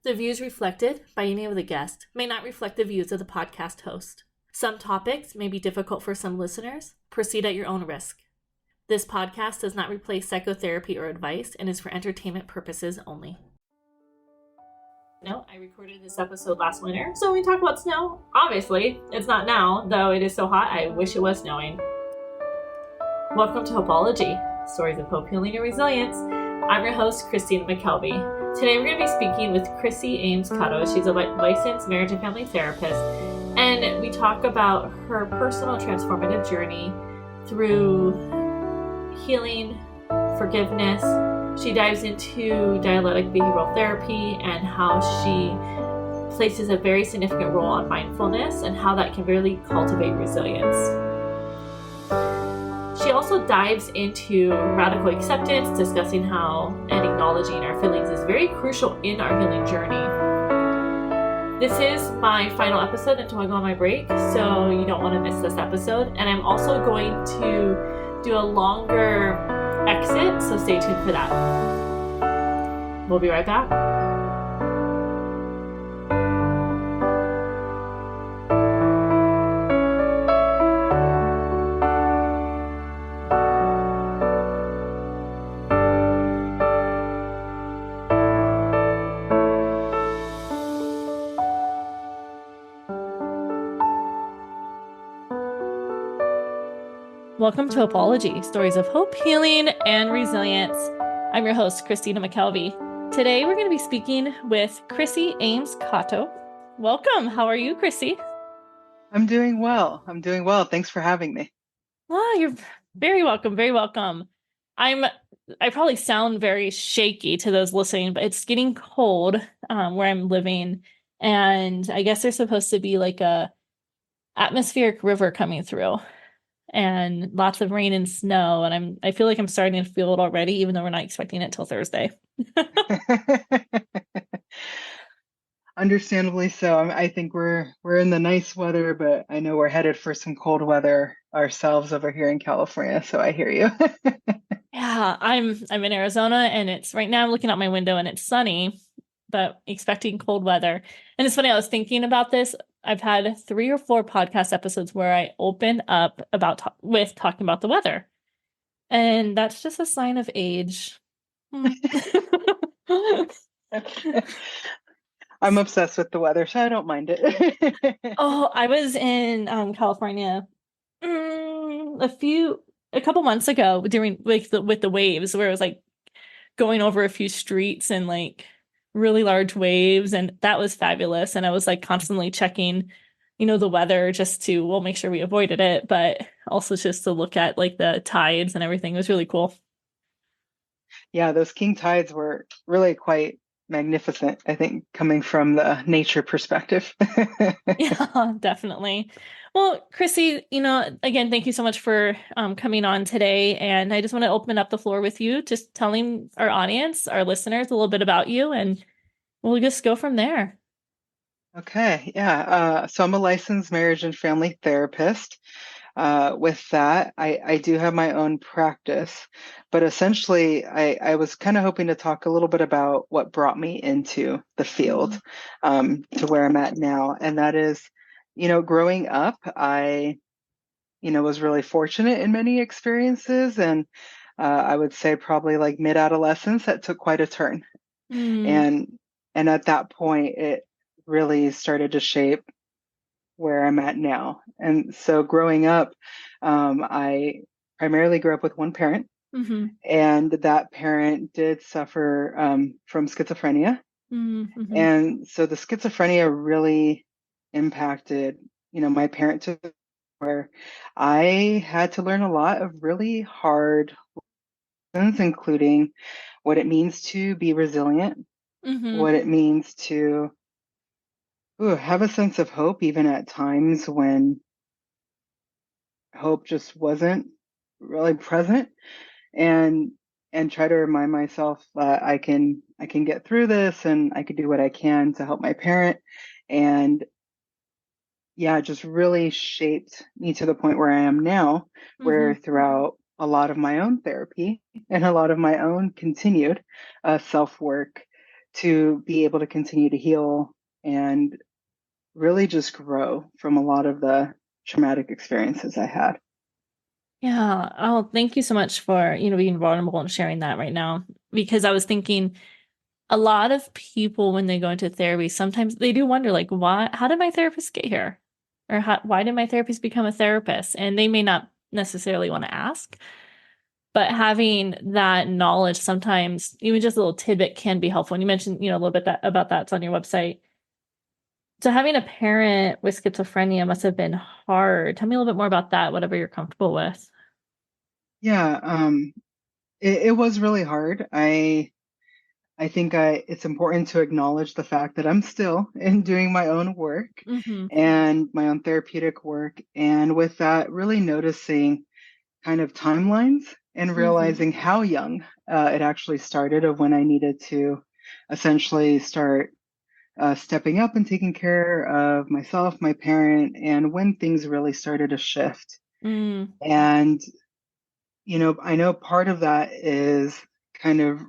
The views reflected by any of the guests may not reflect the views of the podcast host. Some topics may be difficult for some listeners. Proceed at your own risk. This podcast does not replace psychotherapy or advice and is for entertainment purposes only. No, I recorded this episode last winter, so we talk about snow. Obviously, it's not now, though it is so hot I wish it was snowing. Welcome to Hopeology, Stories of Hope, Healing, and Resilience. I'm your host, Chrissy McKelvey. Today we're going to be speaking with Chrissy Ames-Cotto. She's a licensed marriage and family therapist, and we talk about her personal transformative journey through healing, forgiveness. She dives into dialectical behavioral therapy and how she places a very significant role on mindfulness and how that can really cultivate resilience. She also dives into radical acceptance, discussing how and acknowledging our feelings is very crucial in our healing journey. This is my final episode until I go on my break, so you don't want to miss this episode. And I'm also going to do a longer exit, so stay tuned for that. We'll be right back. Welcome to Hopeology, Stories of Hope, Healing, and Resilience. I'm your host, Christina McKelvey. Today, we're going to be speaking with Chrissy Ames-Cotto. Welcome. How are you, Chrissy? I'm doing well. Thanks for having me. Oh, you're very welcome. Very welcome. I probably sound very shaky to those listening, but it's getting cold where I'm living. And I guess there's supposed to be like a atmospheric river coming through. And lots of rain and snow. And I feel like I'm starting to feel it already, even though we're not expecting it till Thursday. Understandably so. I think we're in the nice weather, but I know we're headed for some cold weather ourselves over here in California. So I hear you. Yeah, I'm in Arizona, and it's right now I'm looking out my window and it's sunny, but expecting cold weather. And it's funny, I was thinking about this. I've had 3 or 4 podcast episodes where I open up with talking about the weather. And that's just a sign of age. I'm obsessed with the weather, so I don't mind it. Oh, I was in California a couple months ago during with the waves, where it was like going over a few streets and like really large waves, and that was fabulous. And I was like constantly checking, the weather just to make sure we avoided it, but also just to look at like the tides and everything. It was really cool. Yeah, those king tides were really quite magnificent, I think, coming from the nature perspective. Yeah, definitely. Well, Chrissy, again, thank you so much for coming on today. And I just want to open up the floor with you, just telling our audience, our listeners, a little bit about you, and we'll just go from there. Okay, yeah. So I'm a licensed marriage and family therapist. With that, I do have my own practice, but essentially, I was kind of hoping to talk a little bit about what brought me into the field to where I'm at now. And that is, growing up, I, was really fortunate in many experiences. And I would say probably like mid-adolescence, that took quite a turn. And at that point, it really started to shape where I'm at now. And so growing up, I primarily grew up with one parent, and that parent did suffer from schizophrenia. And so the schizophrenia really impacted, my parent to where I had to learn a lot of really hard lessons, including what it means to be resilient, what it means to have a sense of hope, even at times when hope just wasn't really present, and try to remind myself that I can get through this, and I could do what I can to help my parent. And yeah, it just really shaped me to the point where I am now, where throughout a lot of my own therapy and a lot of my own continued self-work, to be able to continue to heal and really just grow from a lot of the traumatic experiences I had. Yeah. Oh, thank you so much for, being vulnerable and sharing that right now. Because I was thinking a lot of people when they go into therapy, sometimes they do wonder like, how did my therapist get here? Or why did my therapist become a therapist? And they may not necessarily want to ask, but having that knowledge sometimes, even just a little tidbit can be helpful. And you mentioned, a little bit about that. It's on your website. So having a parent with schizophrenia must have been hard. Tell me a little bit more about that, whatever you're comfortable with. Yeah, it was really hard. I think it's important to acknowledge the fact that I'm still in doing my own work Mm-hmm. and my own therapeutic work. And with that, really noticing kind of timelines and Mm-hmm. realizing how young it actually started of when I needed to essentially start stepping up and taking care of myself, my parent, and when things really started to shift. Mm. And, I know part of that is kind of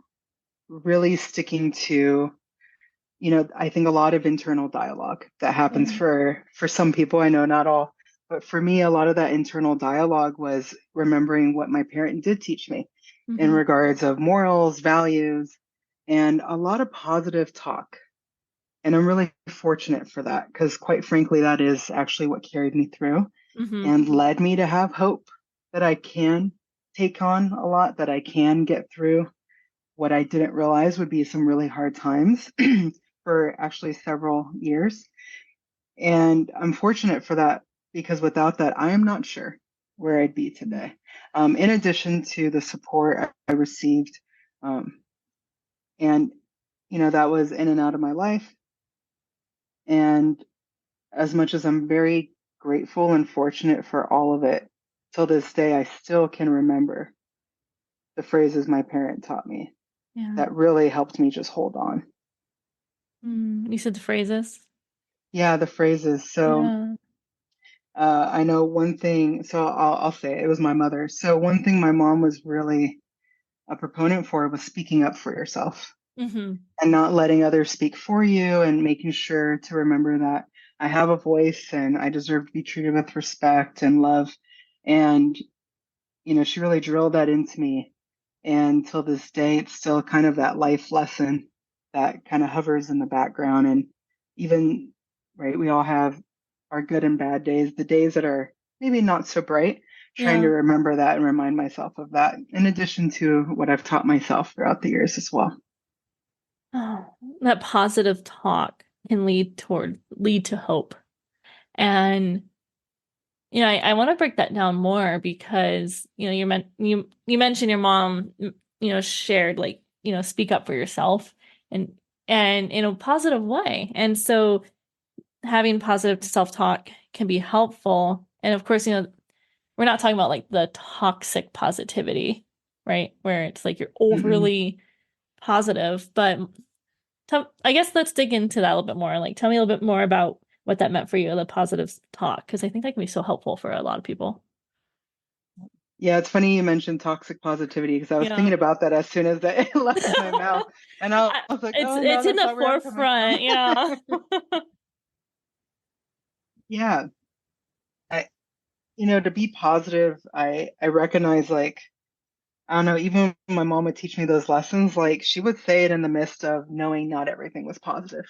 really sticking to, I think a lot of internal dialogue that happens Yeah. for some people. I know not all, but for me, a lot of that internal dialogue was remembering what my parent did teach me in Mm-hmm. regards of morals, values, and a lot of positive talk. And I'm really fortunate for that because, quite frankly, that is actually what carried me through Mm-hmm. and led me to have hope that I can take on a lot, that I can get through what I didn't realize would be some really hard times for actually several years. And I'm fortunate for that because without that, I am not sure where I'd be today. In addition to the support I received, um, and that was in and out of my life. And as much as I'm very grateful and fortunate for all of it, till this day, I still can remember the phrases my parent taught me Yeah. that really helped me just hold on. You said the phrases. Yeah, the phrases. So Yeah. I know one thing. So I'll say it was my mother. So one thing my mom was really a proponent for was speaking up for yourself Mm-hmm. and not letting others speak for you and making sure to remember that I have a voice and I deserve to be treated with respect and love. And she really drilled that into me. And till this day, it's still kind of that life lesson that kind of hovers in the background. And even, right, we all have our good and bad days, the days that are maybe not so bright, trying to Yeah. remember that and remind myself of that, in addition to what I've taught myself throughout the years as well. Oh, that positive talk can lead to hope. And I want to break that down more because, you mentioned your mom, shared like, speak up for yourself and in a positive way. And so having positive self-talk can be helpful. And of course, we're not talking about like the toxic positivity, right? Where it's like you're Mm-mm. overly positive, but I guess let's dig into that a little bit more. Like, tell me a little bit more about what that meant for you, the positive talk, because I think that can be so helpful for a lot of people. Yeah, it's funny you mentioned toxic positivity because I was Yeah. thinking about that as soon as that left my mouth. And I was like, It's oh no, it's in that's the not where I'm coming from. forefront. Yeah. Yeah. I, to be positive, I recognize like, I don't know, even when my mom would teach me those lessons, like she would say it in the midst of knowing not everything was positive,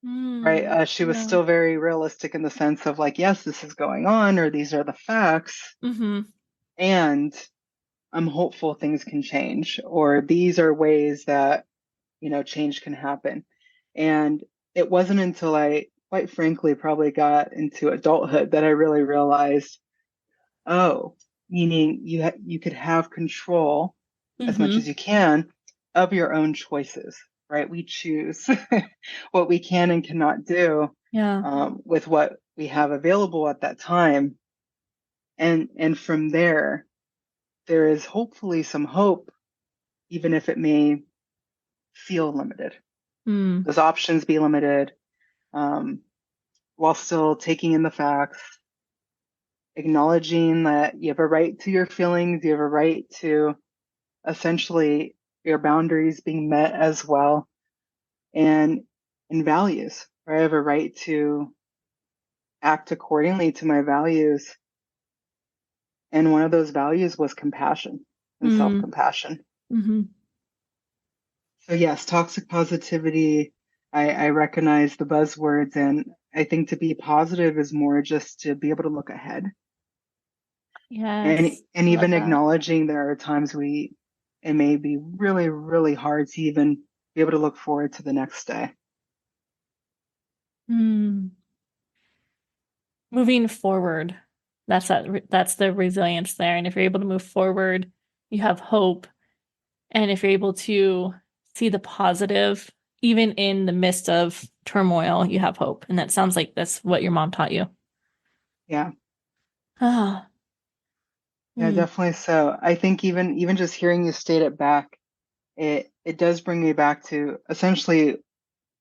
right? She was Yeah. still very realistic in the sense of like, yes, this is going on, or these are the facts, Mm-hmm. and I'm hopeful things can change, or these are ways that, change can happen. And it wasn't until I, quite frankly, probably got into adulthood that I really realized, oh, meaning you could have control as much as Mm-hmm. you can of your own choices, right? We choose what we can and cannot do Yeah. with what we have available at that time, and from there, there is hopefully some hope, even if it may feel limited. Mm. Those options be limited, um, while still taking in the facts, acknowledging that you have a right to your feelings, you have a right to essentially your boundaries being met as well. and values, where I have a right to act accordingly to my values. And one of those values was compassion and Mm. self-compassion. Mm-hmm. So yes, toxic positivity, I recognize the buzzwords, and I think to be positive is more just to be able to look ahead. And Yes. Love even that. acknowledging there are times it may be really, really hard to even be able to look forward to the next day. Mm. Moving forward. That's the resilience there. And if you're able to move forward, you have hope. And if you're able to see the positive, even in the midst of turmoil, you have hope. And that sounds like that's what your mom taught you. Yeah. Ah. Yeah, Hmm. definitely so. I think even just hearing you state it back, it does bring me back to essentially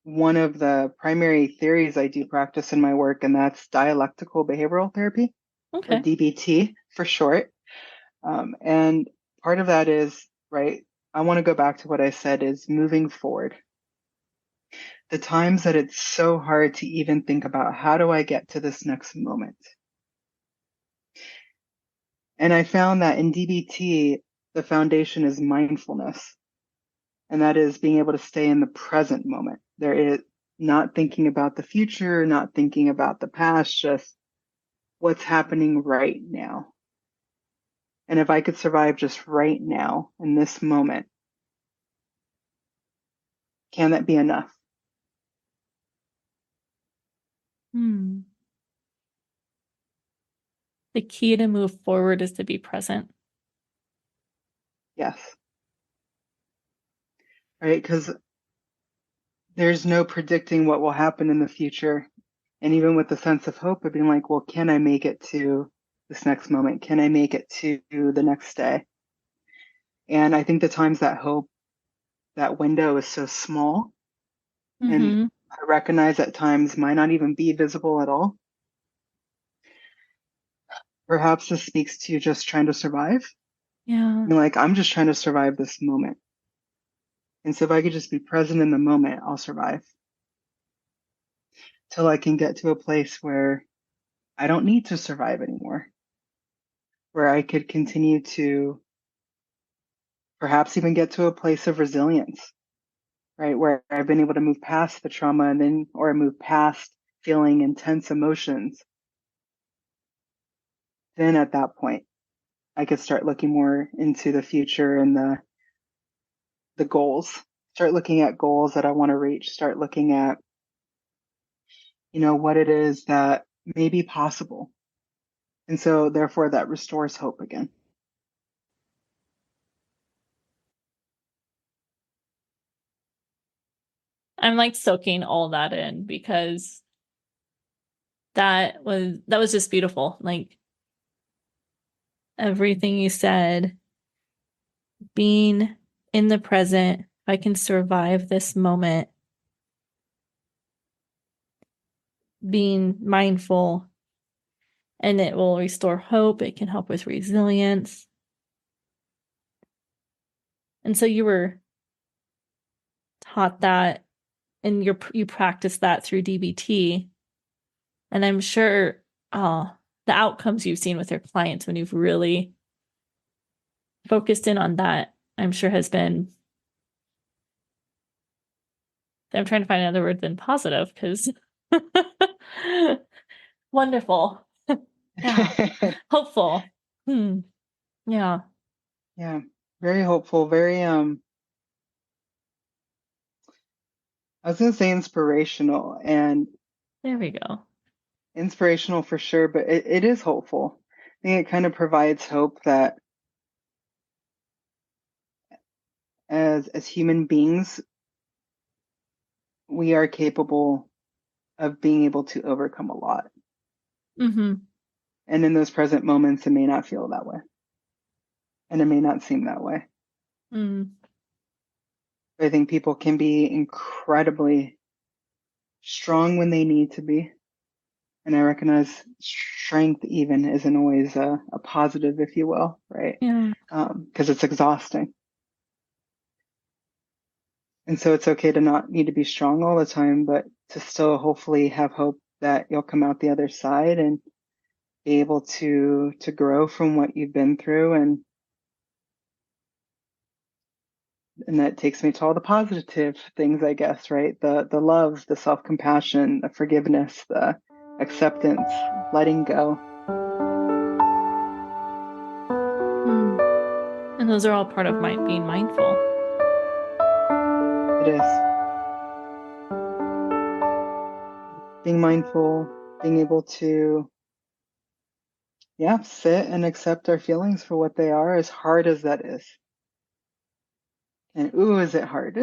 one of the primary theories I do practice in my work, and that's dialectical behavioral therapy, or Okay. DBT for short. And part of that is, right, I want to go back to what I said is moving forward. The times that it's so hard to even think about how do I get to this next moment. And I found that in DBT, the foundation is mindfulness. And that is being able to stay in the present moment. There is not thinking about the future, not thinking about the past, just what's happening right now. And if I could survive just right now in this moment, can that be enough? Hmm. The key to move forward is to be present. Yes. Right? Because there's no predicting what will happen in the future. And even with the sense of hope of being like, well, can I make it to this next moment? Can I make it to the next day? And I think the times that hope, that window is so small, and Mm-hmm. I recognize at times might not even be visible at all. Perhaps this speaks to you just trying to survive. Yeah. You're like, I'm just trying to survive this moment. And so if I could just be present in the moment, I'll survive till I can get to a place where I don't need to survive anymore, where I could continue to perhaps even get to a place of resilience, right? Where I've been able to move past the trauma and then, or move past feeling intense emotions. Then at that point, I could start looking more into the future and the goals. Start looking at goals that I want to reach. Start looking at, what it is that may be possible. And so therefore that restores hope again. I'm like soaking all that in because that was just beautiful. Like everything you said, being in the present, if I can survive this moment, being mindful, and it will restore hope. It can help with resilience. And so you were taught that and you practice that through DBT. And I'm sure the outcomes you've seen with your clients when you've really focused in on that, I'm sure has been, I'm trying to find another word than positive because wonderful. Yeah. Hopeful. Hmm. Yeah. Yeah, very hopeful, very I was gonna say inspirational, and There we go. inspirational for sure, but it is hopeful. I think it kind of provides hope that as human beings, we are capable of being able to overcome a lot. Mm-hmm. And in those present moments, it may not feel that way, and it may not seem that way. Mm. But I think people can be incredibly strong when they need to be. And I recognize strength even isn't always a positive, if you will, right? Yeah. Because it's exhausting. And so it's okay to not need to be strong all the time, but to still hopefully have hope that you'll come out the other side and be able to grow from what you've been through. And that takes me to all the positive things, I guess, right? The love, the self-compassion, the forgiveness, the acceptance, letting go. Mm. And those are all part of being mindful. It is being mindful, being able to, yeah, sit and accept our feelings for what they are, as hard as that is. And ooh, is it hard?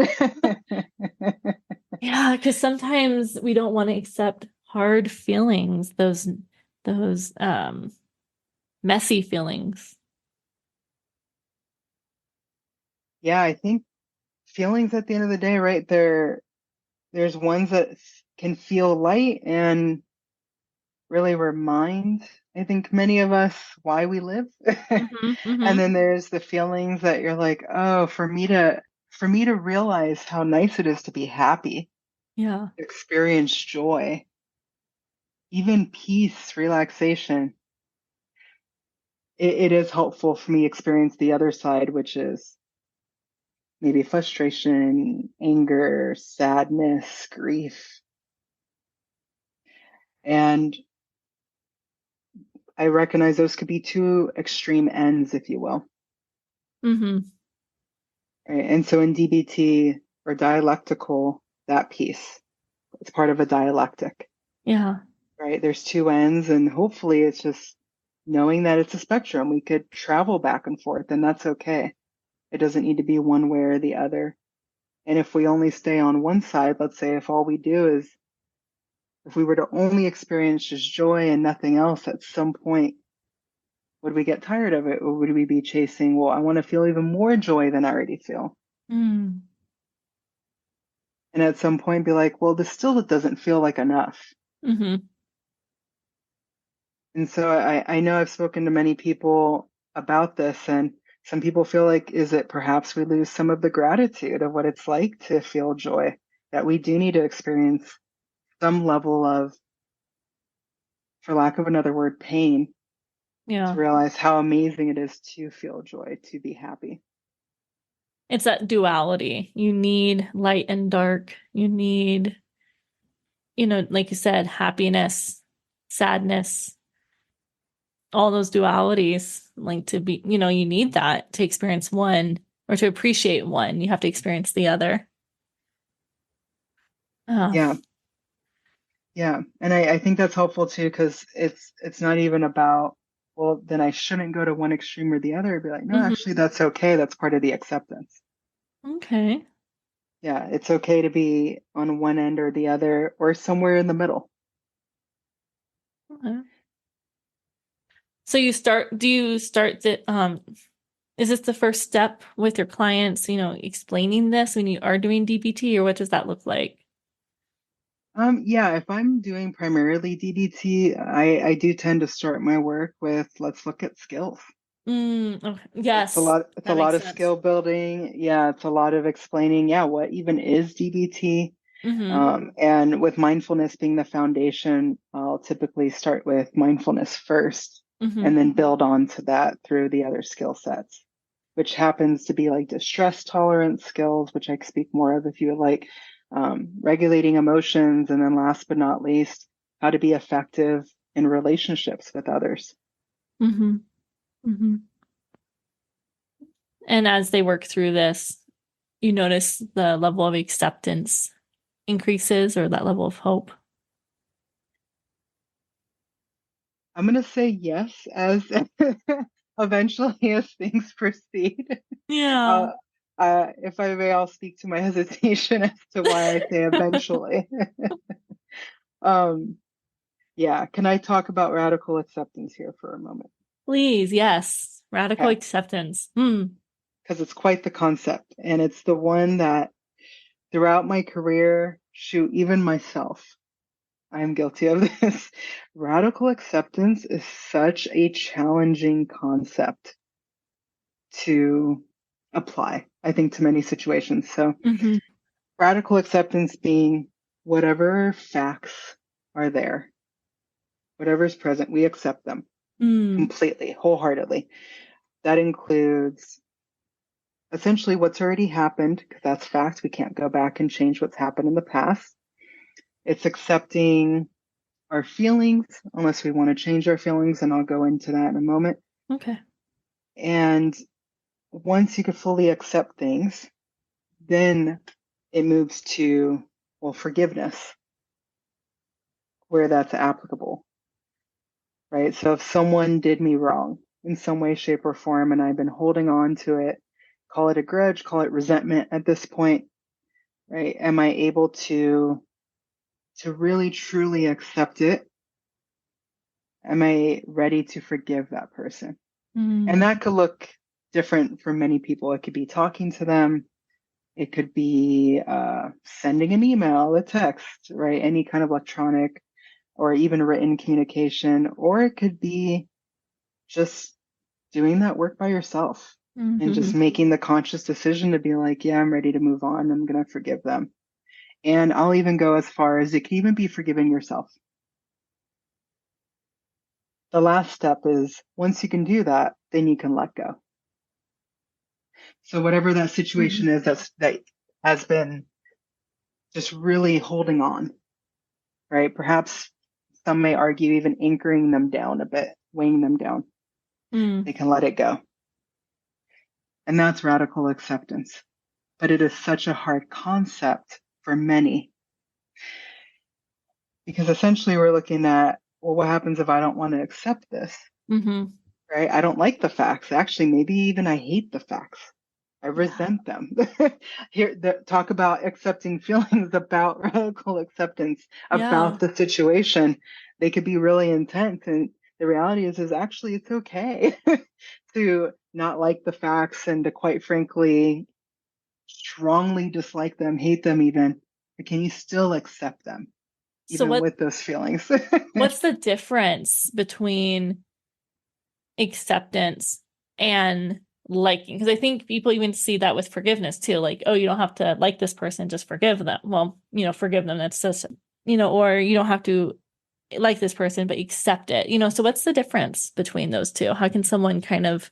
Yeah, because sometimes we don't want to accept hard feelings, those messy feelings. Yeah, I think feelings at the end of the day, right? There's ones that can feel light and really remind, I think, many of us why we live. Hmm. And Hmm. then there's the feelings that you're like, oh, for me to realize how nice it is to be happy, Yeah. experience joy, even peace, relaxation. It is helpful for me to experience the other side, which is maybe frustration, anger, sadness, grief. And I recognize those could be two extreme ends, if you will. Hmm. Right? And so in DBT or dialectical, that piece, it's part of a dialectic, Yeah. right? There's two ends, and hopefully it's just knowing that it's a spectrum. We could travel back and forth, and that's okay. It doesn't need to be one way or the other. And if we only stay on one side, let's say if all we do is, if we were to only experience just joy and nothing else, at some point, would we get tired of it? Or would we be chasing, well, I want to feel even more joy than I already feel? Mm. And at some point be like, well, this still doesn't feel like enough. Hmm. And so I know I've spoken to many people about this, and some people feel like, is it perhaps we lose some of the gratitude of what it's like to feel joy, that we do need to experience some level of, for lack of another word, pain to Yeah. realize how amazing it is to feel joy, to be happy. It's that duality. You need light and dark. You need, like you said, happiness, sadness, all those dualities, like to be, you need that to experience one or to appreciate one. You have to experience the other. Oh. Yeah, yeah. And I think that's helpful too, because it's not even about, well, then I shouldn't go to one extreme or the other. It'd be like, no, Hmm. actually, that's okay. That's part of the acceptance. Okay. Yeah, it's okay to be on one end or the other or somewhere in the middle. Okay. So do you start is this the first step with your clients, explaining this when you are doing DBT, or what does that look like? Yeah, if I'm doing primarily DBT, I do tend to start my work with let's look at skills. Okay. It's a Yes, lot, it's a that lot makes of sense. skill building. Yeah, it's a lot of explaining, yeah, what even is DBT? Mm-hmm. And with mindfulness being the foundation, I'll typically start with mindfulness first Mm-hmm. and then build on to that through the other skill sets, which happens to be like distress tolerance skills, which I can speak more of if you would like, regulating emotions, and then last but not least, how to be effective in relationships with others. Mm-hmm. Mm-hmm. And as they work through this, you notice the level of acceptance increases or that level of hope. I'm going to say yes as eventually as things proceed. Yeah. Uh, if I may, I'll speak to my hesitation as to why I say eventually. um, yeah, can I talk about radical acceptance here for a moment? Please, yes. Radical Okay, acceptance. Hmm. because it's quite the concept, and it's the one that throughout my career, shoot, even myself, I am guilty of this. Radical acceptance is such a challenging concept to apply, I think, to many situations. So Mm-hmm. Radical acceptance being whatever facts are there, whatever's present, we accept them Mm. completely, wholeheartedly. That includes essentially what's already happened, because that's fact. We can't go back and change what's happened in the past. It's accepting our feelings, unless we want to change our feelings, and I'll go into that in a moment. Okay. And once you can fully accept things, then it moves to, well, forgiveness, where that's applicable, right? So if someone did me wrong in some way, shape, or form, and I've been holding on to it, call it a grudge, call it resentment at this point, right? Am I able to really truly accept it? Am I ready to forgive that person? And Mm. that could look different for many people. It could be talking to them. It could be sending an email, a text, right? Any kind of electronic or even written communication. Or it could be just doing that work by yourself and just Mm-hmm. making the conscious decision to be like, yeah, I'm ready to move on. I'm going to forgive them. And I'll even go as far as it can even be forgiving yourself. The last step is once you can do that, then you can let go. So whatever that situation is that has been just really holding on, right? Perhaps some may argue even anchoring them down a bit, weighing them down. Mm. They can let it go. And that's radical acceptance. But it is such a hard concept for many because essentially we're looking at, well, what happens if I don't want to accept this, Mm-hmm. right? I don't like the facts. Actually, maybe even I hate the facts. I Yeah. resent them. Talk about accepting feelings about radical acceptance Yeah. about the situation. They could be really intense. And the reality is actually it's okay to not like the facts and to quite frankly strongly dislike them, hate them even. But can you still accept them So even with those feelings? what's the difference between acceptance and liking? Because I think people even see that with forgiveness too. Like, oh, you don't have to like this person, just forgive them. Well, forgive them. That's just, or you don't have to like this person, but accept it. So what's the difference between those two? How can someone kind of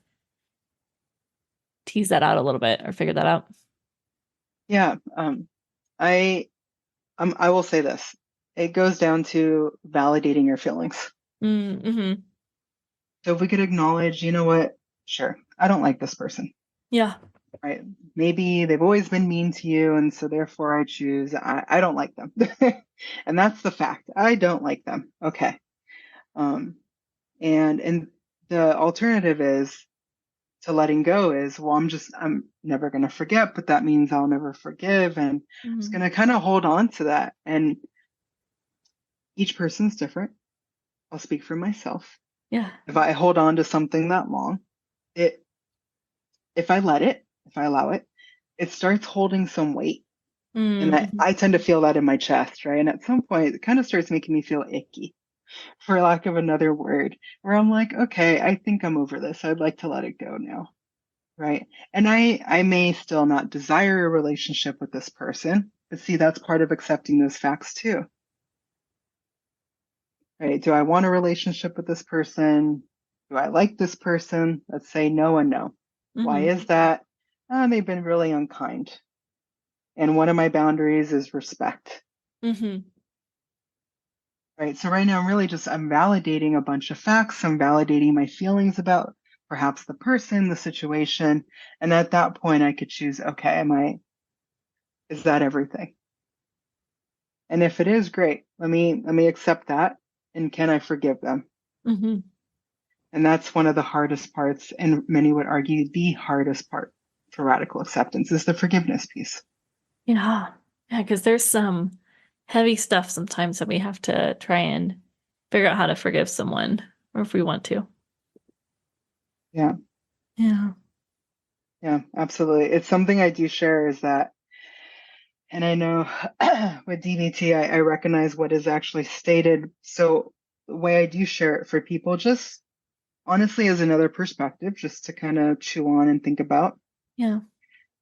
tease that out a little bit or figure that out? Yeah, I I will say this. It goes down to validating your feelings. Mm-hmm. So if we could acknowledge, you know what? Sure, I don't like this person, Yeah. right? Maybe they've always been mean to you, and so therefore I choose I don't like them. And that's the fact. I don't like them. Okay. Um, and the alternative is to letting go is, well, I'm never gonna forget, but that means I'll never forgive. And I'm just Mm-hmm. gonna kind of hold on to that. And each person's different. I'll speak for myself. Yeah. If I hold on to something that long, it if I let it, if I allow it, it starts holding some weight. And Mm-hmm. I tend to feel that in my chest, right? And at some point, it kind of starts making me feel icky, for lack of another word, where I'm like, okay, I think I'm over this. I'd like to let it go now, right? And I may still not desire a relationship with this person, but see, that's part of accepting those facts too, right? Do I want a relationship with this person? Do I like this person? Let's say no and no. Why Mm-hmm. is that? They've been really unkind. And one of my boundaries is respect, Mm-hmm. right? So right now I'm validating a bunch of facts. I'm validating my feelings about perhaps the person, the situation. And at that point I could choose, okay, is that everything? And if it is, great. Let me accept that. And can I forgive them? Mm-hmm. And that's one of the hardest parts, and many would argue the hardest part for radical acceptance is the forgiveness piece. Yeah. Yeah, because there's some heavy stuff sometimes that we have to try and figure out how to forgive someone, or if we want to. Yeah, Yeah. yeah, absolutely. It's something I do share is that, and I know with DBT, I recognize what is actually stated. So the way I do share it for people, just honestly as another perspective, just to kind of chew on and think about, Yeah.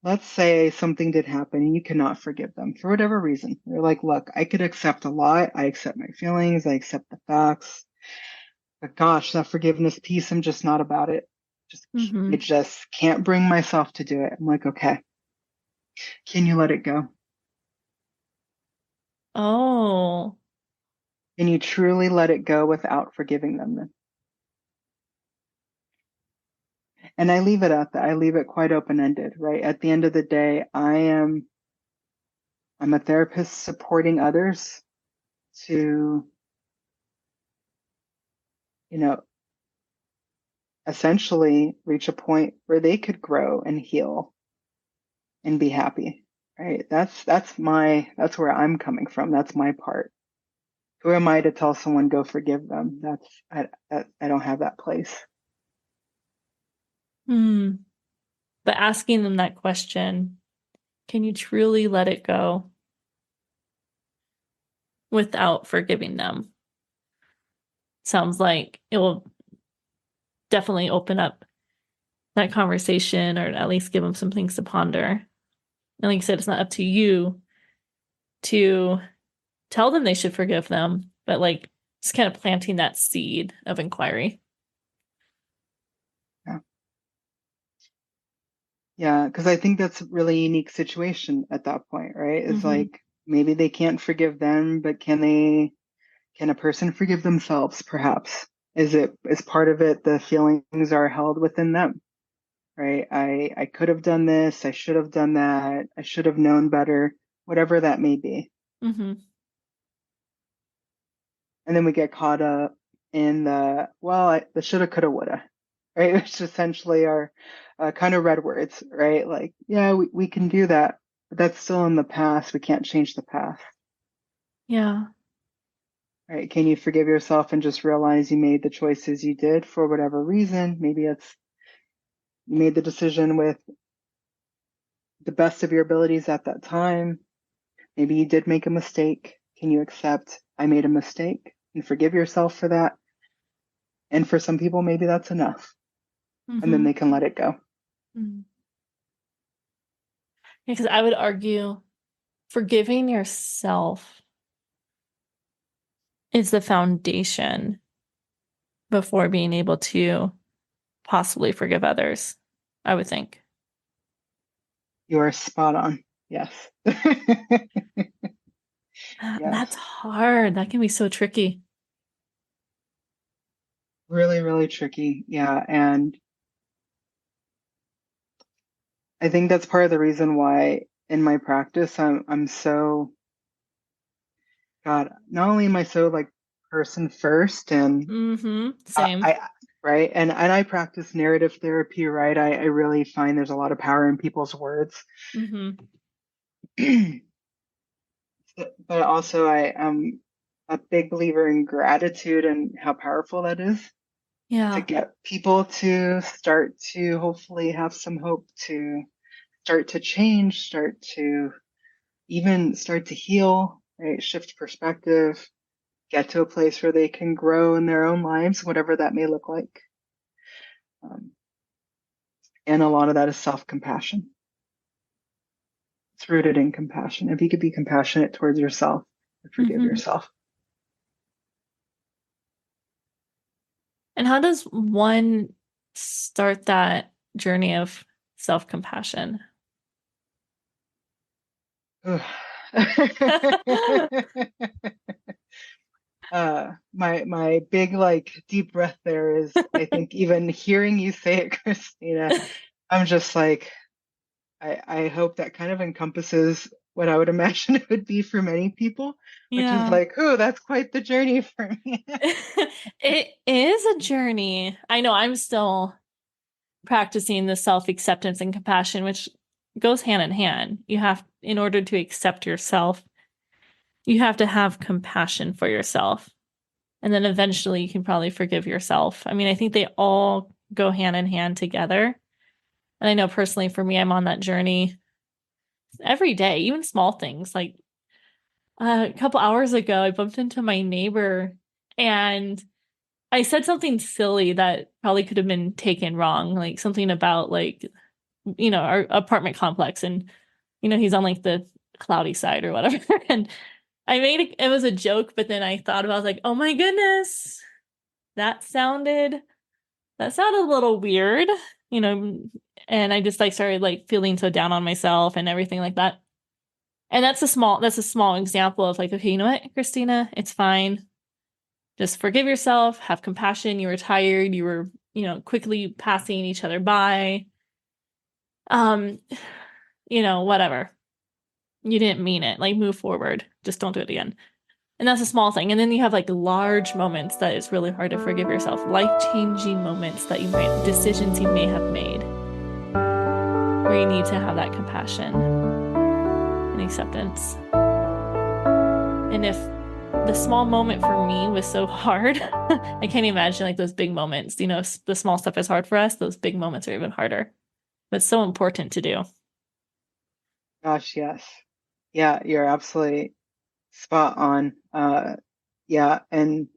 let's say something did happen and you cannot forgive them for whatever reason. You're like, look, I could accept a lot. I accept my feelings. I accept the facts. But gosh, that forgiveness piece, I'm just not about it. Just, I Mm-hmm. just can't bring myself to do it. I'm like, okay, can you let it go? Oh. Can you truly let it go without forgiving them then? And I leave it at that. I leave it quite open-ended, right? At the end of the day, I'm a therapist supporting others to, you know, essentially reach a point where they could grow and heal and be happy, right? That's where I'm coming from. That's my part. Who am I to tell someone go forgive them? I don't have that place. Hmm. But asking them that question, can you truly let it go without forgiving them? Sounds like it will definitely open up that conversation or at least give them some things to ponder. And like you said, it's not up to you to tell them they should forgive them, but like just kind of planting that seed of inquiry. Yeah, yeah, because I think that's a really unique situation at that point, right? Is Mm-hmm. like maybe they can't forgive them, but can a person forgive themselves, perhaps? Is part of it the feelings are held within them, right? I could have done this, I should have done that, I should have known better, whatever that may be. Mm-hmm. And then we get caught up in the shoulda, coulda, woulda, right? Which essentially are kind of red words, right? Like, yeah, we can do that, but that's still in the past. We can't change the past, Yeah. right? Can you forgive yourself and just realize you made the choices you did for whatever reason? Maybe it's you made the decision with the best of your abilities at that time. Maybe you did make a mistake. Can you accept I made a mistake and forgive yourself for that? And for some people, maybe that's enough, and then Mm-hmm. they can let it go. Mm-hmm. Because I would argue forgiving yourself is the foundation before being able to possibly forgive others, I would think. You are spot on. Yes. Yes. That's hard. That can be so tricky. Really, really tricky. Yeah. And I think that's part of the reason why in my practice I'm so God, not only am I so like person first and Mm-hmm. Same. I right and I practice narrative therapy, right? I really find there's a lot of power in people's words. Mm-hmm. But also I am a big believer in gratitude and how powerful that is to Yeah. get people to start to hopefully have some hope to start to change, start to even start to heal, right? Shift perspective, get to a place where they can grow in their own lives, whatever that may look like. Um, and a lot of that is self compassion. It's rooted in compassion. If you could be compassionate towards yourself, forgive Mm-hmm. yourself. And how does one start that journey of self-compassion? My big like deep breath there is I think even hearing you say it, Christina, I'm just like I hope that kind of encompasses what I would imagine it would be for many people, which is Yeah. like, oh, that's quite the journey for me. It is a journey. I know I'm still practicing the self-acceptance and compassion, which goes hand in hand. You have, in order to accept yourself, you have to have compassion for yourself. And then eventually you can probably forgive yourself. I mean, I think they all go hand in hand together. And I know personally for me, I'm on that journey every day, even small things. Like a couple hours ago, I bumped into my neighbor and I said something silly that probably could have been taken wrong, like something about like our apartment complex, and he's on like the cloudy side or whatever. And it was a joke, but then I thought about, I was like, oh my goodness, that sounded a little weird, you know, and I just like started like feeling so down on myself and everything like that. And that's a small example of like, okay, you know what, Christina, it's fine. Just forgive yourself, have compassion. You were tired, you were, quickly passing each other by. Um, whatever. You didn't mean it. Like, move forward. Just don't do it again. And that's a small thing. And then you have like large moments that it's really hard to forgive yourself. Life-changing moments decisions you may have made, where you need to have that compassion and acceptance. And if the small moment for me was so hard, I can't imagine like those big moments. The small stuff is hard for us. Those big moments are even harder. But it's so important to do. Gosh, yes. Yeah, you're absolutely spot on. Yeah, and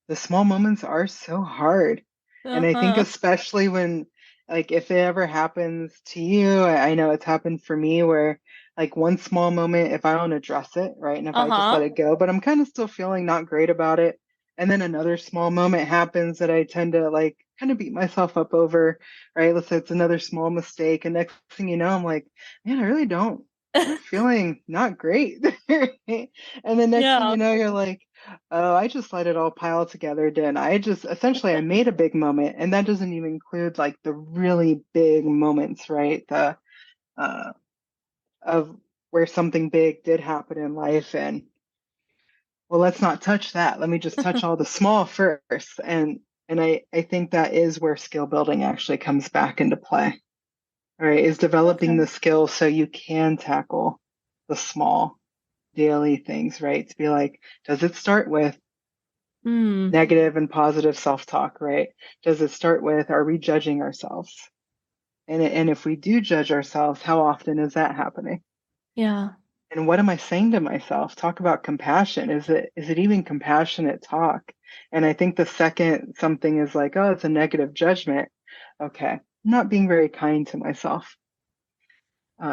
the small moments are so hard. And I think Uh-huh. especially when, like, if it ever happens to you, I know it's happened for me where, like, one small moment, if I don't address it, right, and if I just Uh-huh. let it go, but I'm kind of still feeling not great about it. And then another small moment happens that I tend to, like, kind of beat myself up over, right? Let's say it's another small mistake. And next thing you know, I'm like, man, I really don't. I'm feeling not great. And the next thing Yeah. you know, you're like, oh, I just let it all pile together, didn't I? I made a big moment, and that doesn't even include like the really big moments, right? The uh, of where something big did happen in life, and well, let's not touch that. Let me just touch all the small first, and I think that is where skill building actually comes back into play, right? Is developing Okay. the skill so you can tackle the small daily things, right? To be like, does it start with Hmm. negative and positive self-talk, right? Does it start with, are we judging ourselves? And if we do judge ourselves, how often is that happening? Yeah. And what am I saying to myself? Talk about compassion. Is it even compassionate talk? And I think the second something is like, oh, it's a negative judgment. Okay, I'm not being very kind to myself.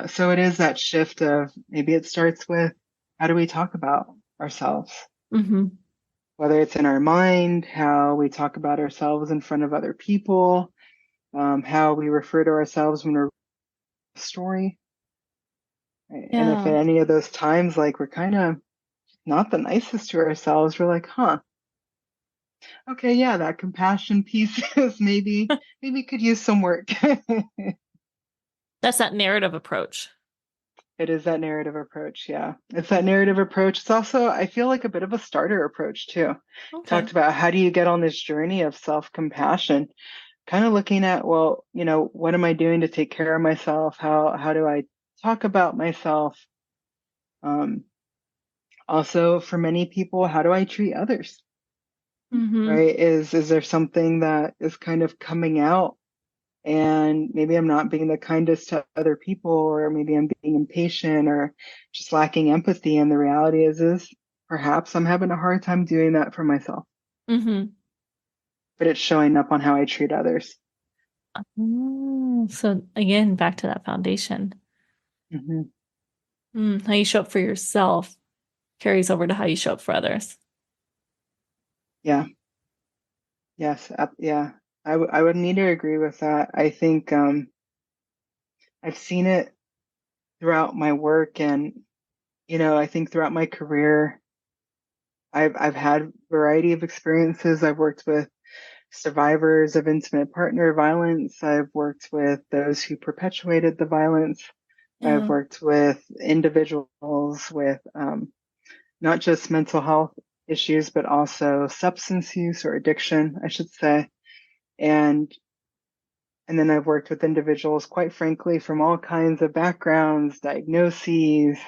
So it is that shift of maybe it starts with how do we talk about ourselves? Mm-hmm. Whether it's in our mind, how we talk about ourselves in front of other people, how we refer to ourselves when we're a story. And if at Yeah. any of those times, like we're kind of not the nicest to ourselves, we're like, huh, okay, yeah, that compassion piece is maybe could use some work. That's that narrative approach. It is that narrative approach, yeah. It's that narrative approach. It's also, I feel like a bit of a starter approach too. Okay. Talked about how do you get on this journey of self-compassion, kind of looking at, well, what am I doing to take care of myself? How do I talk about myself? Um, Also, for many people, how do I treat others? Mm-hmm. Right? Is there something that is kind of coming out, and maybe I'm not being the kindest to other people, or maybe I'm being impatient or just lacking empathy. And the reality is perhaps I'm having a hard time doing that for myself, Mm-hmm. but it's showing up on how I treat others. So again, back to that foundation. Hmm. How you show up for yourself carries over to how you show up for others. Yeah. Yes. Yeah. I would need to agree with that. I think I've seen it throughout my work, and I think throughout my career, I've had variety of experiences. I've worked with survivors of intimate partner violence. I've worked with those who perpetuated the violence. I've Yeah. worked with individuals with not just mental health issues, but also substance use or addiction, I should say. And and then I've worked with individuals, quite frankly, from all kinds of backgrounds, diagnoses,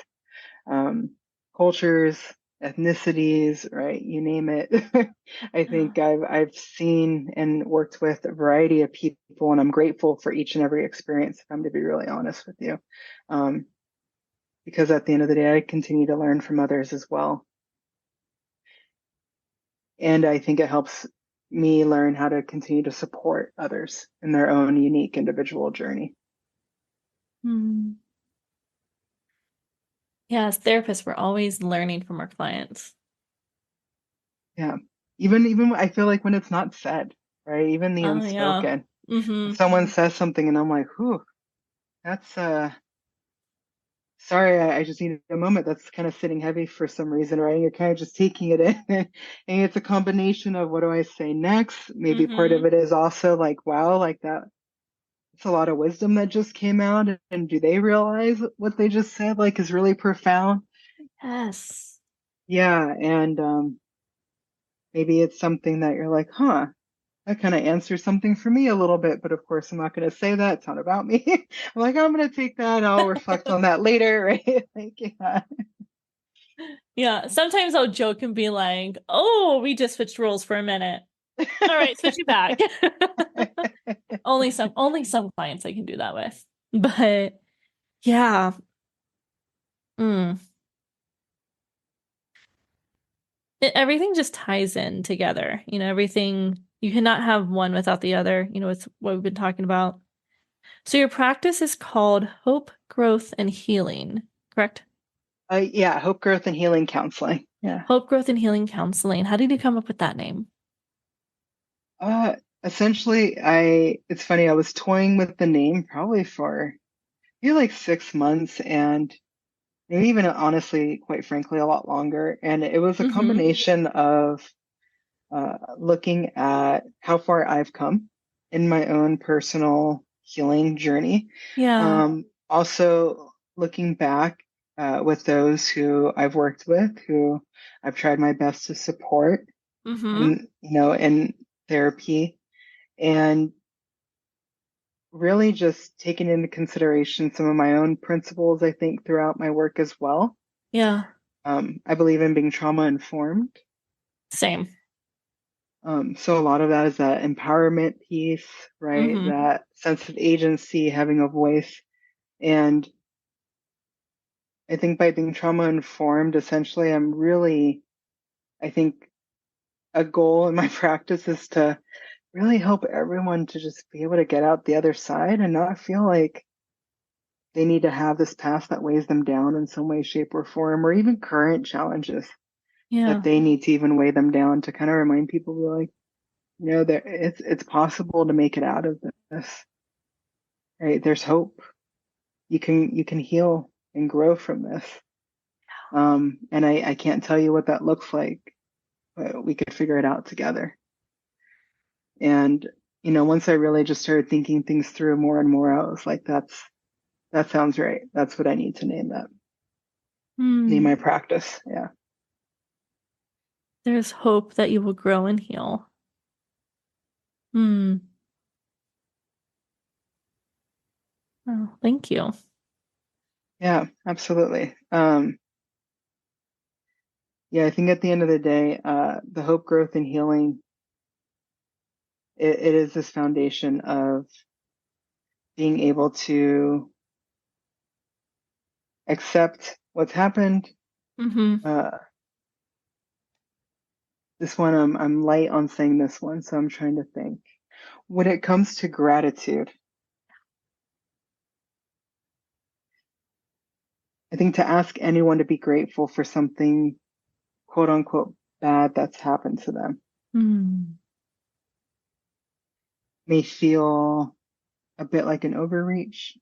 um, cultures, ethnicities, right? You name it. I Yeah. think I've seen and worked with a variety of people, and I'm grateful for each and every experience. If I'm to be really honest with you, um, because at the end of the day, I continue to learn from others as well, and I think it helps me learn how to continue to support others in their own unique individual journey. Hmm. Yeah, as therapists, we're always learning from our clients. Yeah. Even I feel like when it's not said, right? Even the Oh, yeah. unspoken. If Mm-hmm. someone says something and I'm like, whew, that's sorry, I just need a moment. That's kind of sitting heavy for some reason, right? You're kind of just taking it in. And it's a combination of what do I say next? Maybe part Mm-hmm. of it is also like, wow, like that. It's a lot of wisdom that just came out. And do they realize what they just said, like, is really profound? Yes. Yeah. And maybe it's something that you're like, huh, that kind of answers something for me a little bit. But of course, I'm not going to say that. It's not about me. I'm like, I'm going to take that. I'll reflect on that later, right? Like, yeah. Yeah. Sometimes I'll joke and be like, oh, we just switched roles for a minute. All right, switch it back. Only some clients I can do that with. But yeah. Mm. Everything just ties in together. Everything, you cannot have one without the other. It's what we've been talking about. So your practice is called Hope, Growth, and Healing, correct? Yeah, hope, growth, and healing counseling. Yeah. Hope, Growth, and Healing Counseling. How did you come up with that name? Uh, Essentially, it's funny, I was toying with the name probably for maybe like 6 months and maybe even honestly, quite frankly, a lot longer. And it was a Mm-hmm. combination of looking at how far I've come in my own personal healing journey. Yeah. Also looking back with those who I've worked with, who I've tried my best to support Mm-hmm. and in therapy, and really just taking into consideration some of my own principles, I think, throughout my work as well. Yeah. I believe in being trauma informed. Same. So a lot of that is that empowerment piece, right? Mm-hmm. That sense of agency, having a voice. And I think by being trauma informed, essentially, I think a goal in my practice is to really help everyone to just be able to get out the other side and not feel like they need to have this past that weighs them down in some way, shape, or form, or even current challenges that Yeah. they need to even weigh them down to kind of remind people, like, there it's possible to make it out of this, right? There's hope. You can heal and grow from this. And I can't tell you what that looks like, but we could figure it out together. And once I really just started thinking things through more and more, I was like, that sounds right. That's what I need to name Hmm. my practice. Yeah. There's hope that you will grow and heal. Hmm. Oh, thank you. Yeah, absolutely. Yeah, I think at the end of the day, the hope, growth, and healing, it is this foundation of being able to accept what's happened. Mm-hmm. Uh, this one, I'm light on saying this one, so I'm trying to think. When it comes to gratitude, I think to ask anyone to be grateful for something quote unquote bad that's happened to them Hmm. may feel a bit like an overreach.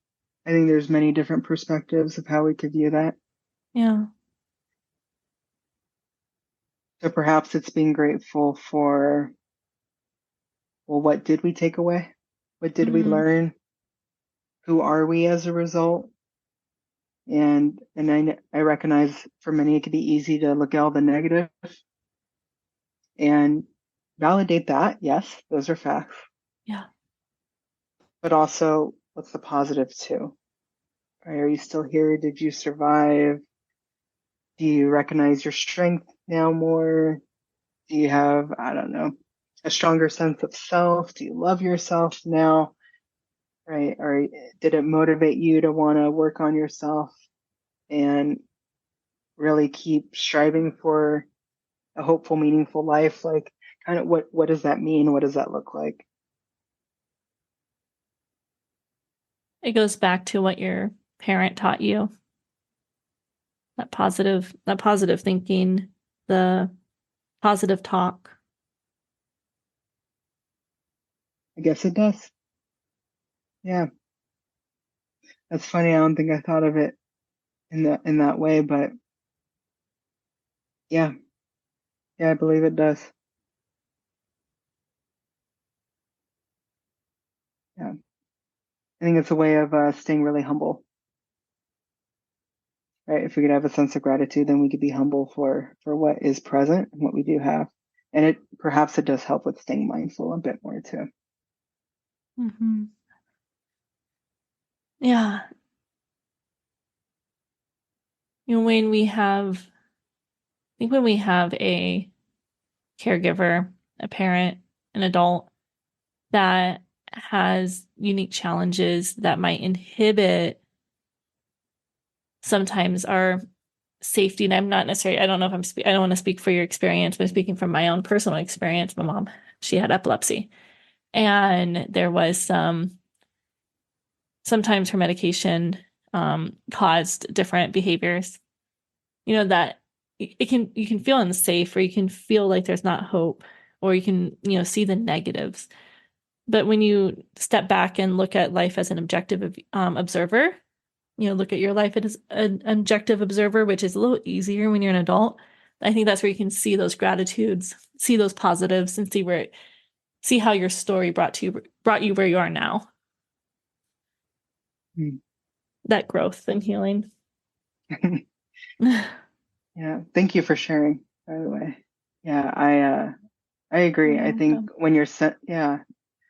I think there's many different perspectives of how we could view that. Yeah. So perhaps it's being grateful for, well, what did we take away? What did we Hmm. learn? Who are we as a result? And I recognize for many it could be easy to look at all the negative and validate that. Yes, those are facts. Yeah. But also, what's the positive too? Right? Are you still here? Did you survive? Do you recognize your strength now more? Do you have, I don't know, a stronger sense of self? Do you love yourself now? Right? Or did it motivate you to want to work on yourself and really keep striving for a hopeful, meaningful life? Like, kind of what does that mean? What does that look like? It goes back to what your parent taught you. That positive thinking, the positive talk. I guess it does. Yeah. That's funny. I don't think I thought of it in that way, but yeah. Yeah, I believe it does. Yeah. I think it's a way of staying really humble, right? If we could have a sense of gratitude, then we could be humble for what is present and what we do have. And perhaps it does help with staying mindful a bit more too. Mm-hmm. Yeah. When we have, I think when we have a caregiver, a parent, an adult that has unique challenges that might inhibit sometimes our safety. And I'm not necessarily, I don't know if I don't want to speak for your experience, but I'm speaking from my own personal experience. My mom, she had epilepsy, and there was sometimes her medication caused different behaviors, that you can feel unsafe, or you can feel like there's not hope, or you can, see the negatives. But when you step back and look at life as an objective observer, look at your life as an objective observer, which is a little easier when you're an adult. I think that's where you can see those gratitudes, see those positives, and see how your story brought you where you are now. Mm. That growth and healing. Yeah. Thank you for sharing, by the way. Yeah, I agree. You're I think welcome. when yeah,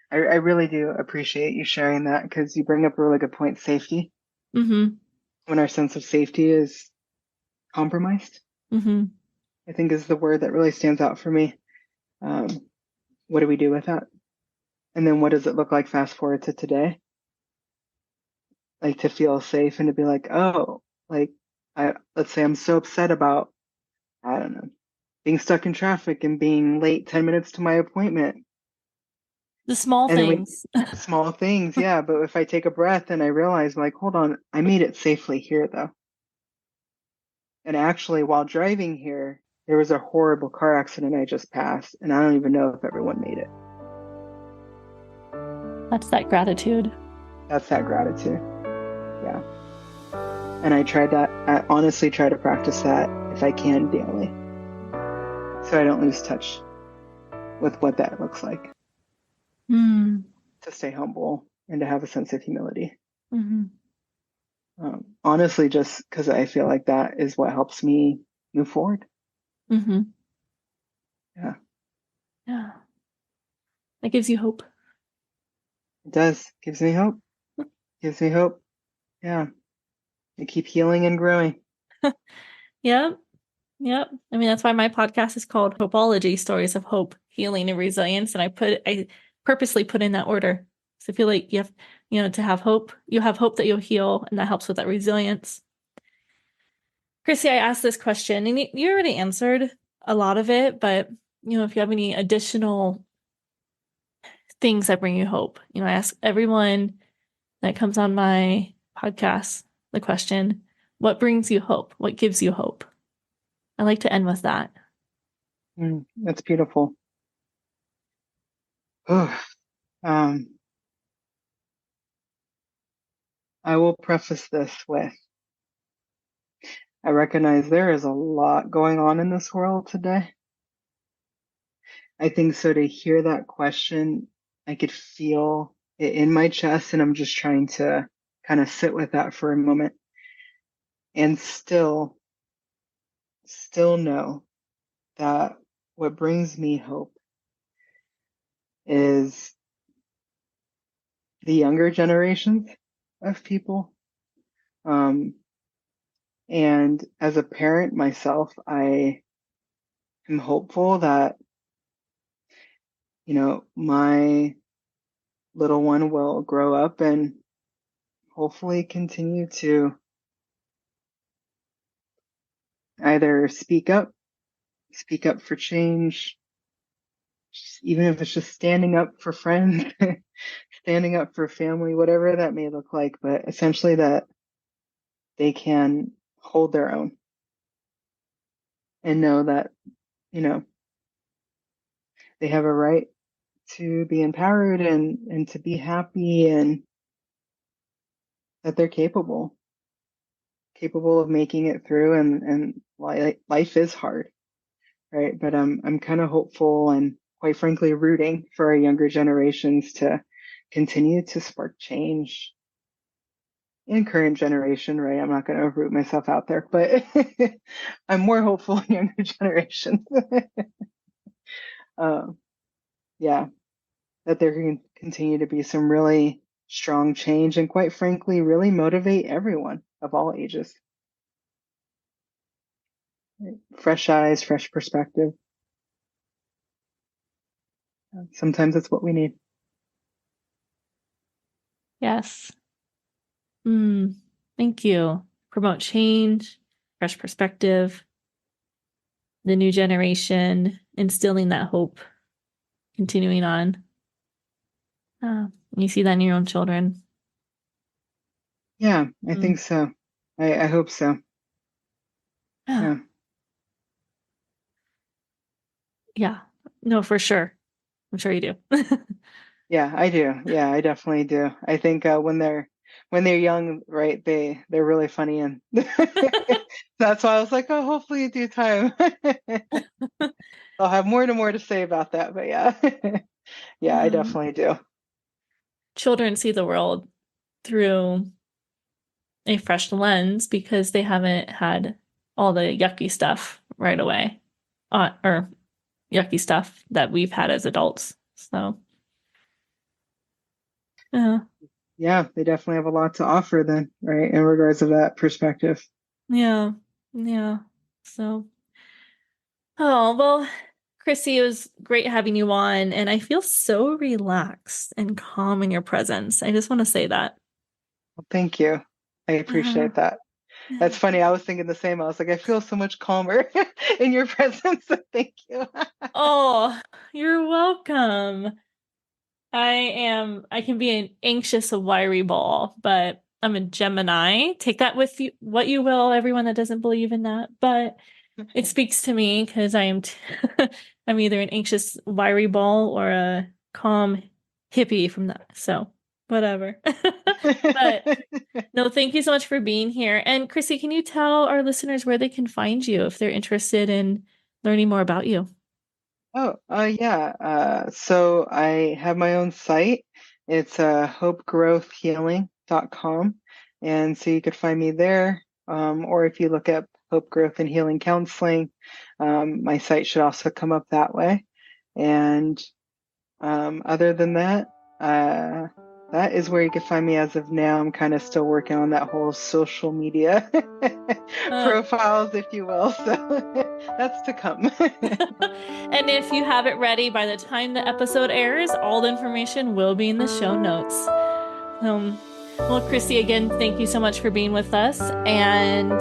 I really do appreciate you sharing that because you bring up a really good point, safety. Mm-hmm. When our sense of safety is compromised, Mm-hmm. I think is the word that really stands out for me. Um, what do we do with that? And then what does it look like fast forward to today? Like to feel safe and to be like, oh, like let's say I'm so upset about, I don't know, being stuck in traffic and being late 10 minutes to my appointment. The small And then things. small things, yeah. But if I take a breath and I realize, like, hold on, I made it safely here, though. And actually, while driving here, there was a horrible car accident I just passed, and I don't even know if everyone made it. That's that gratitude. That's that gratitude. Yeah. And I honestly try to practice that if I can daily. So I don't lose touch with what that looks like. Mm. To stay humble and to have a sense of humility. Mm-hmm. Honestly, just because I feel like that is what helps me move forward. Mm-hmm. Yeah, Yeah. That gives you hope. it does. Gives me hope. Gives me hope. Yeah. I keep healing and growing. Yep. Yep. I mean, that's why my podcast is called Hopeology, Stories of Hope, Healing, and Resilience. And I purposely put in that order. So I feel like you have, to have hope. You have hope that you'll heal, and that helps with that resilience. Chrissy, I asked this question, and you already answered a lot of it, but, if you have any additional things that bring you hope, I ask everyone that comes on my podcast the question, what brings you hope? What gives you hope? I like to end with that. That's beautiful. Oh, I will preface this with I recognize there is a lot going on in this world today. I think so to hear that question, I could feel it in my chest, and I'm just trying to kind of sit with that for a moment and still know that what brings me hope is the younger generations of people. And as a parent myself, I am hopeful that, my little one will grow up and hopefully continue to either speak up for change, even if it's just standing up for friends, standing up for family, whatever that may look like, but essentially that they can hold their own and know that, you know, they have a right to be empowered and to be happy, and that they're capable of making it through, and life is hard, right? But I'm kind of hopeful and quite frankly rooting for our younger generations to continue to spark change in current generation, right? I'm not going to root myself out there, but I'm more hopeful in younger generations. uh, yeah, that there can continue to be some really strong change and quite frankly really motivate everyone of all ages. Fresh eyes, fresh perspective. Sometimes it's what we need. Yes. Thank you. Promote change, fresh perspective, the new generation, instilling that hope, continuing on. You see that in your own children. Yeah, I think so. I hope so. Yeah. Yeah. No, for sure. I'm sure you do. Yeah, I do. Yeah, I definitely do. I think when they're young, right, they're really funny, and that's why I was like, oh, hopefully in due time I'll have more and more to say about that. But yeah, yeah, I definitely do. Children see the world through a fresh lens because they haven't had all the yucky stuff right away, or yucky stuff that we've had as adults. So, yeah. Yeah, they definitely have a lot to offer then, right, in regards of that perspective. Yeah. Yeah. So, oh, well, Chrissy, it was great having you on, and I feel so relaxed and calm in your presence. I just want to say that. Well, thank you. I Yeah. appreciate that. That's funny. I was thinking the same. I was like, I feel so much calmer in your presence. So thank you. Oh, you're welcome. I can be an anxious, wiry ball, but I'm a Gemini. Take that with you, what you will, everyone that doesn't believe in that. But it speaks to me because I'm either an anxious, wiry ball or a calm hippie from that. So whatever. But no, thank you so much for being here. And Chrissy, can you tell our listeners where they can find you if they're interested in learning more about you? Oh, yeah. So I have my own site. It's hopegrowthhealing.com. And so you could find me there. Or if you look up Hope Growth and Healing Counseling, my site should also come up that way. And other than that, that is where you can find me as of now. I'm kind of still working on that whole social media profiles, if you will. So that's to come. And if you have it ready by the time the episode airs, all the information will be in the show notes. Well, Chrissy, again, thank you so much for being with us, and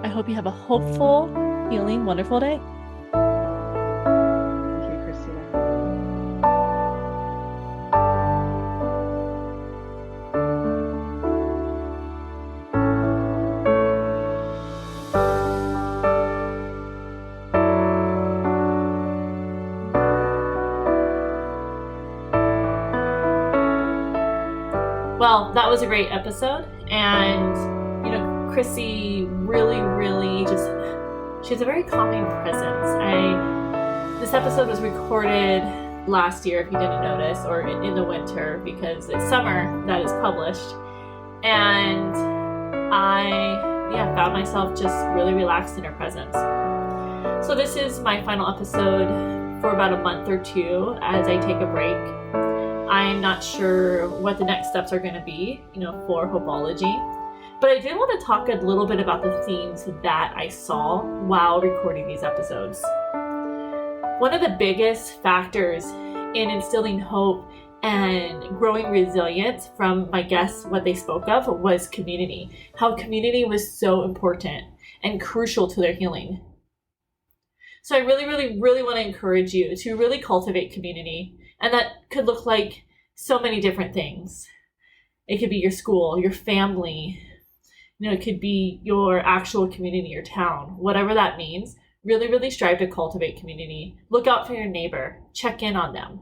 I hope you have a hopeful, healing, wonderful day. Thank you, Christina. Well, that was a great episode, and Chrissy really just, she has a very calming presence. This episode was recorded last year, if you didn't notice, or in the winter, because it's summer that is published, and I found myself just really relaxed in her presence. So this is my final episode for about a month or two as I take a break. I'm not sure what the next steps are going to be, for Hopeology. But I did want to talk a little bit about the themes that I saw while recording these episodes. One of the biggest factors in instilling hope and growing resilience from my guests, what they spoke of, was community. How community was so important and crucial to their healing. So I really want to encourage you to really cultivate community. And that could look like so many different things. It could be your school, your family, it could be your actual community, your town, whatever that means. Really, really strive to cultivate community. Look out for your neighbor. Check in on them.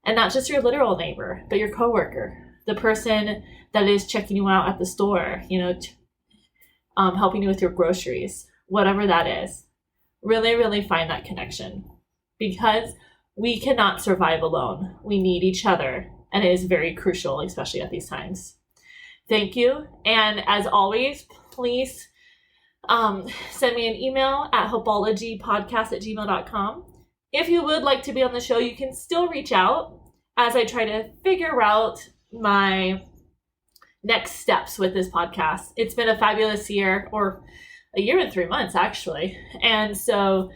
And not just your literal neighbor, but your coworker, the person that is checking you out at the store, helping you with your groceries, whatever that is. Really, really find that connection, because we cannot survive alone. We need each other, and it is very crucial, especially at these times. Thank you. And as always, please send me an email at hopeologypodcast@gmail.com. If you would like to be on the show, you can still reach out as I try to figure out my next steps with this podcast. It's been a fabulous year, or a year and 3 months, actually. And so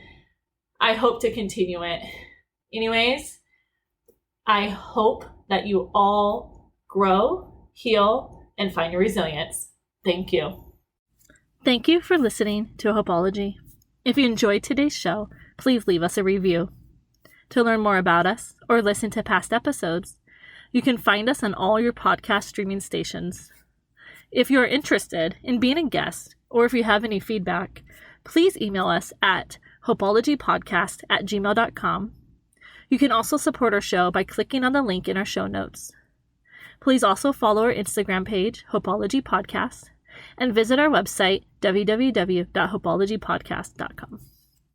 I hope to continue it. Anyways, I hope that you all grow, heal, and find your resilience. Thank you. Thank you for listening to Hopeology. If you enjoyed today's show, please leave us a review. To learn more about us or listen to past episodes, you can find us on all your podcast streaming stations. If you are interested in being a guest, or if you have any feedback, please email us at hopeologypodcast@gmail.com. You can also support our show by clicking on the link in our show notes. Please also follow our Instagram page, Hopeology Podcast, and visit our website, www.hopeologypodcast.com.